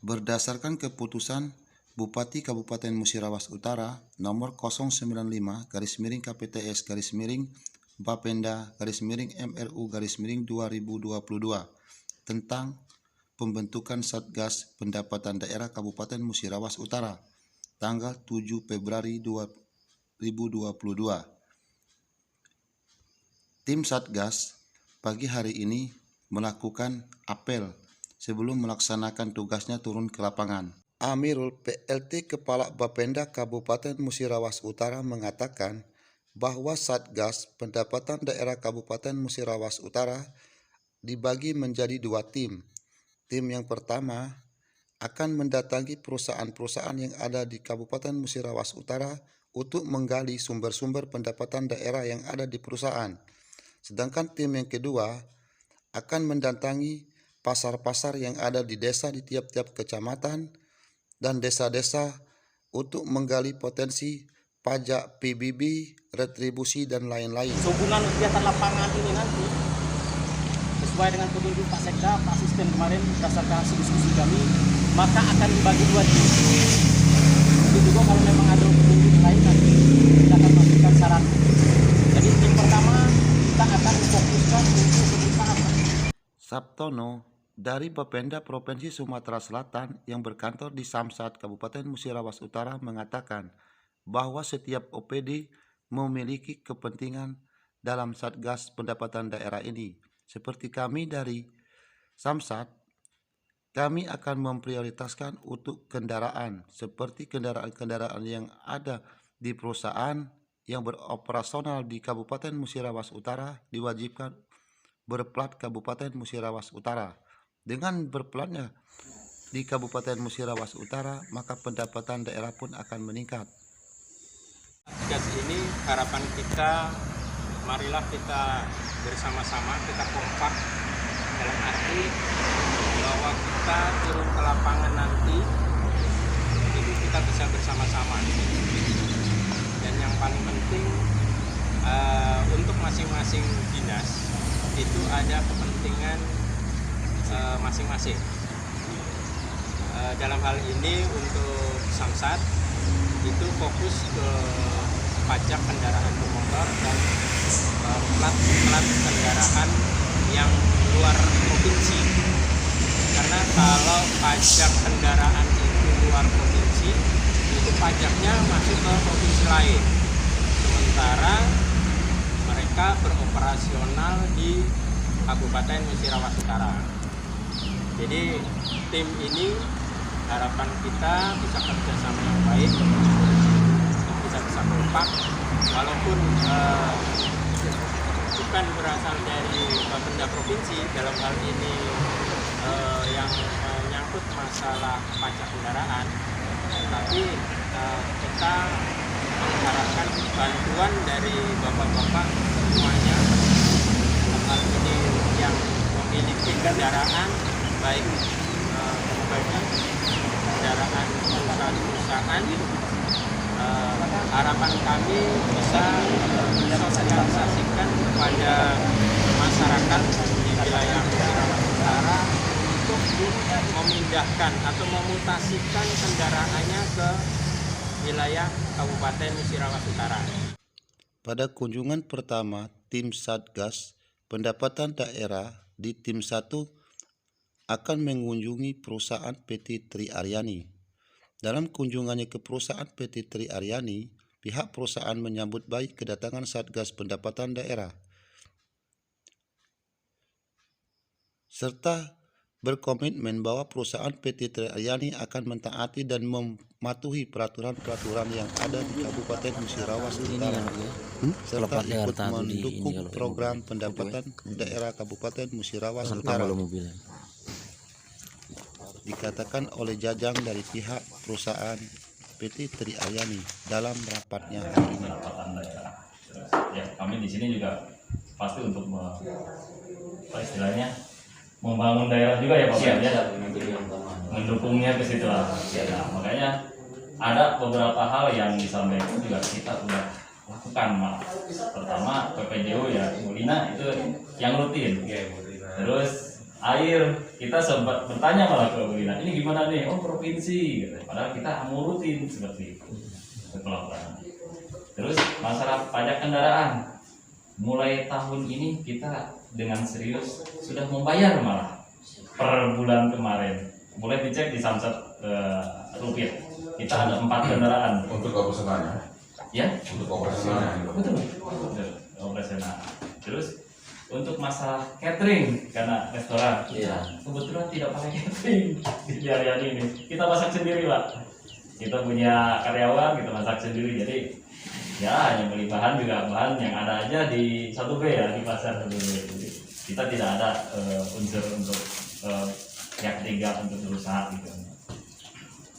Berdasarkan keputusan Bupati Kabupaten Musirawas Utara nomor 095-Bapenda-MRU-2022 tentang pembentukan Satgas Pendapatan Daerah Kabupaten Musirawas Utara tanggal 7 Februari 2022. Tim Satgas pagi hari ini melakukan apel sebelum melaksanakan tugasnya turun ke lapangan. Amirul PLT Kepala Bapenda Kabupaten Musirawas Utara mengatakan bahwa Satgas Pendapatan Daerah Kabupaten Musirawas Utara dibagi menjadi 2 tim. Tim yang pertama akan mendatangi perusahaan-perusahaan yang ada di Kabupaten Musirawas Utara untuk menggali sumber-sumber pendapatan daerah yang ada di perusahaan. Sedangkan tim yang kedua akan mendatangi pasar-pasar yang ada di desa di tiap-tiap kecamatan dan desa-desa untuk menggali potensi pajak PBB, retribusi, dan lain-lain. Sehubungan kegiatan lapangan ini nanti sesuai dengan petunjuk Pak Sekda, Pak Asisten kemarin berdasarkan hasil diskusi kami, maka akan dibagi 2 tim. Itu juga kalau memang ada petunjuk lain nanti kita akan masukkan saran. Jadi tim pertama kita akan fokuskan untuk pemeriksaan. Sabtono dari Bapenda Provinsi Sumatera Selatan yang berkantor di Samsat Kabupaten Musirawas Utara mengatakan bahwa setiap OPD memiliki kepentingan dalam Satgas Pendapatan Daerah ini. Seperti kami dari Samsat, kami akan memprioritaskan untuk kendaraan seperti kendaraan-kendaraan yang ada di perusahaan yang beroperasional di Kabupaten Musirawas Utara diwajibkan berplat Kabupaten Musirawas Utara. Dengan berplatnya di Kabupaten Musirawas Utara, maka pendapatan daerah pun akan meningkat. Satgas ini harapan kita, marilah kita bersama-sama, kita kompak dalam arti bahwa kita turun ke lapangan nanti itu kita bisa bersama-sama. Dan yang paling penting untuk masing-masing dinas itu ada kepentingan masing-masing. Dalam hal ini untuk Samsat itu fokus ke pajak kendaraan bermotor dan plat kendaraan yang luar provinsi. Karena kalau pajak kendaraan itu luar provinsi, itu pajaknya masuk ke provinsi lain. Sementara mereka beroperasional di Kabupaten Musirawas Utara. Jadi tim ini harapan kita bisa kerjasama yang baik, bisa kompak, walaupun bukan berasal dari Bapenda Provinsi dalam hal ini yang menyangkut masalah pajak kendaraan, tapi kita mengharapkan bantuan dari bapak-bapak semuanya dalam hal ini yang memiliki kendaraan baik pribadi, kendaraan perusahaan. Harapan kami bisa mensosialisasikan kepada masyarakat di wilayah Musirawas Utara untuk memindahkan atau memutasikan kendaraannya ke wilayah Kabupaten Musirawas Utara. Pada kunjungan pertama tim Satgas Pendapatan Daerah di tim 1 akan mengunjungi perusahaan PT Tri Aryani. Dalam kunjungannya ke perusahaan PT Tri Aryani, pihak perusahaan menyambut baik kedatangan Satgas Pendapatan Daerah serta berkomitmen bahwa perusahaan PT Tri Aryani akan mentaati dan mematuhi peraturan-peraturan yang ada di Kabupaten Musirawas Utara serta ikut mendukung program pendapatan daerah Kabupaten Musirawas Utara. Dikatakan oleh Jajang dari pihak perusahaan PT Tri Aryani dalam rapatnya hari ini. Ya, kami di sini juga pasti untuk istilahnya membangun daerah juga ya Pak ya, mendukungnya ke situ lah. Ya, makanya ada beberapa hal yang disampaikan juga kita sudah lakukan, Pak. Pertama PPJU ya, Bu Lina itu yang rutin. Terus air. Kita sempat bertanya malah ke Wina, ini gimana nih? Oh provinsi, gitu. Padahal kita mau rutin seperti itu pelaporan. Terus masalah pajak kendaraan, mulai tahun ini kita dengan serius sudah membayar malah per bulan kemarin. Boleh dicek di Samsat Rupiah. Kita ada 4 kendaraan Untuk operasionalnya. ya. Untuk operasionalnya. Betul. Operasional. Terus untuk masalah catering karena restoran kita kebetulan tidak pakai catering di hari ini. Kita masak sendiri Pak. Kita punya karyawan, kita masak sendiri. Jadi ya hanya beli bahan juga bahan yang ada aja di 1B ya, di pasar 1B. Jadi kita tidak ada unsur untuk pihak ketiga untuk berusaha gitu.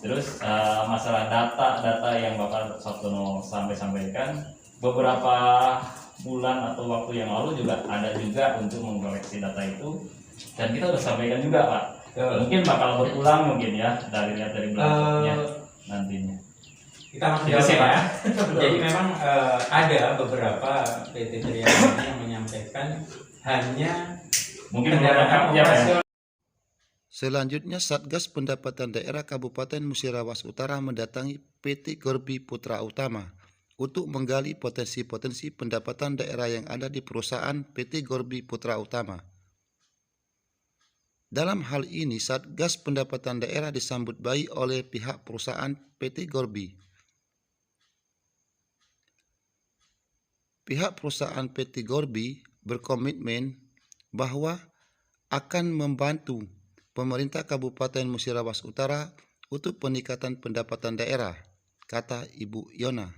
Terus masalah data yang Bapak Sabtono sampaikan beberapa bulan atau waktu yang lalu juga ada juga untuk mengkoreksi data itu, dan kita sudah sampaikan juga Pak. Mungkin bakal berulang mungkin ya dari belakangnya nantinya. Kita langsung jawab ya Pak ya. Jadi memang ada beberapa PT Triana yang menyampaikan hanya Mungkin kendaraan ya. Selanjutnya, Satgas Pendapatan Daerah Kabupaten Musirawas Utara mendatangi PT Gorbi Putra Utama untuk menggali potensi-potensi pendapatan daerah yang ada di perusahaan PT Gorbi Putra Utama. Dalam hal ini, Satgas Pendapatan Daerah disambut baik oleh pihak perusahaan PT Gorbi. Pihak perusahaan PT Gorbi berkomitmen bahwa akan membantu pemerintah Kabupaten Musirawas Utara untuk peningkatan pendapatan daerah, kata Ibu Yona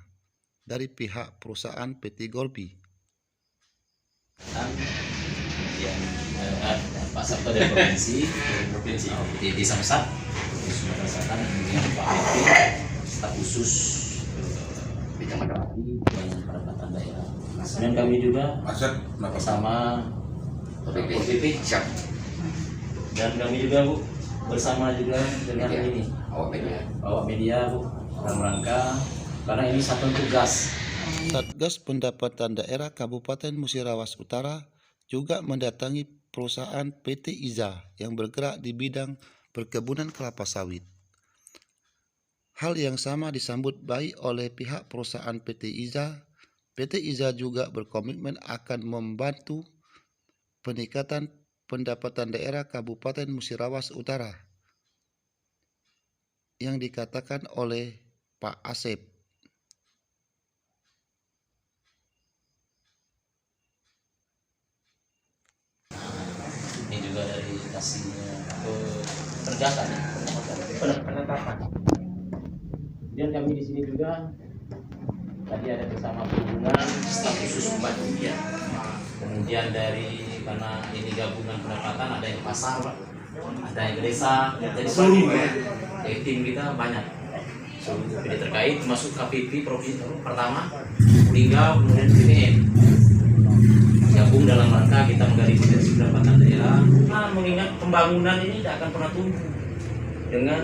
dari pihak perusahaan PT Gorbi. Yang Pak Sabto dari provinsi di Samsat Sumatera Selatan, kemudian Pak Epi staf khusus bidang pendapatan daerah. Dan kami juga bersama OPP siap. Dan kami juga Bu bersama juga dengan ini awak media Bu dalam rangka karena ini satu tugas. Satgas Pendapatan Daerah Kabupaten Musirawas Utara juga mendatangi perusahaan PT Iza yang bergerak di bidang perkebunan kelapa sawit. Hal yang sama disambut baik oleh pihak perusahaan PT Iza. PT Iza juga berkomitmen akan membantu peningkatan pendapatan daerah Kabupaten Musirawas Utara yang dikatakan oleh Pak Asep. Ini juga dari hasilnya pendataan ya, penetapan. Kemudian kami di sini juga tadi ada bersama perhubungan, staf khusus pembantu ya. Kemudian dari karena ini gabungan pendapatan ada yang pasar, ada yang desa, jadi seluruh dari tim kita banyak. Seluruh PD terkait masuk KPP provinsi pertama, Lingga, kemudian BPN. Gabung dalam rangka kita menggali potensi pendapatan daerah. Nah, mengingat pembangunan ini tidak akan pernah tumbuh dengan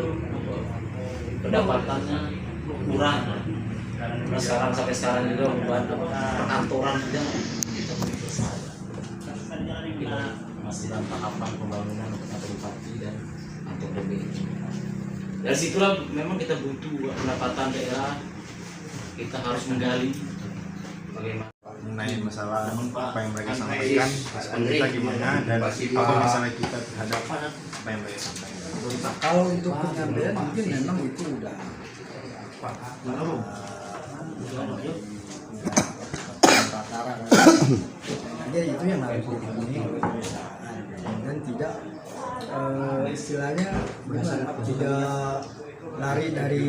pendapatannya kurang. Nah, sampai sekarang juga membuat perkantoran juga kita masih dalam tahapan pembangunan untuk kantor bupati dan kantor DPD. Dari situlah memang kita butuh pendapatan daerah, kita harus menggali bagaimana mengenai masalah apa yang mereka sampaikan, respon kita gimana, dan apa masalah kita terhadap apa yang mereka sampaikan. Kalau untuk pengambilan mungkin memang itu udah tataran aja, itu yang harus dipenuhi oleh perusahaan dan tidak istilahnya tidak lari dari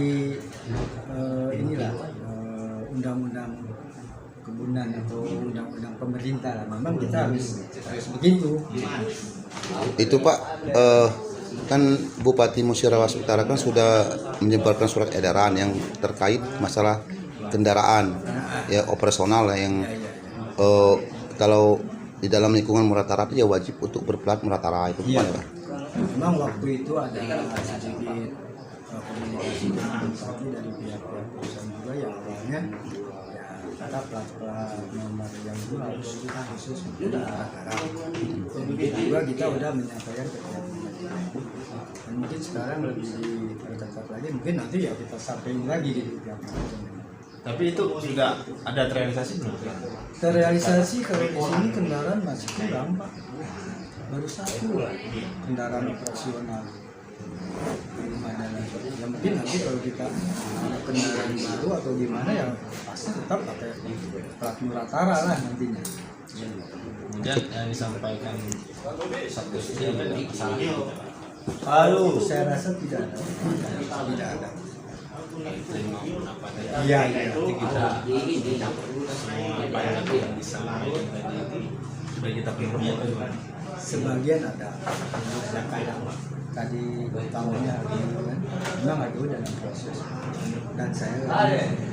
inilah undang-undang kebunan atau undang-undang pemerintah. Memang kita harus begitu. Itu Pak, kan Bupati Musirawas Utara kan sudah menyebarkan surat edaran yang terkait masalah kendaraan ya operasional yang kalau di dalam lingkungan Muratara ya wajib untuk berplat Muratara itu Iya. Pak. Memang waktu itu ada sedikit komunikasi dengan bupati dari pihak perusahaan juga yang awalnya ya ada plat nomor yang itu harus kita khusus untuk perkara. Begitu juga kita udah menyampaikan ke pihak pengadilan. Dan mungkin sekarang lebih diperketat lagi, mungkin nanti ya kita sampaikan lagi di pihak pengadilan. Tapi itu sudah ada terrealisasi belum? Terrealisasi kalau di sini kendaraan masih kurang Pak, baru satu kendaraan operasional. Belum ada lagi. Ya mungkin nanti kalau kita ada kendaraan baru atau gimana ya pasti tetap pakai plat Muratara lah nantinya. Kemudian yang disampaikan satu sisi ada masalah. Lalu saya rasa tidak ada. Tidak ada. Iya, Nanti kita semua apa yang disampaikan tadi itu sudah kita penuhi atau gimana? sebagian ada kayak tadi tahunnya kan memang ada dalam proses dan saya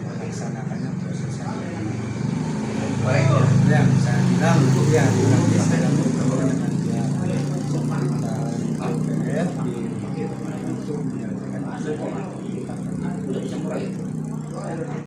melaksanakannya prosesnya. Yang saya bilang ya nanti saya bertemu dengan pihak pemerintah DPR untuk menyelesaikan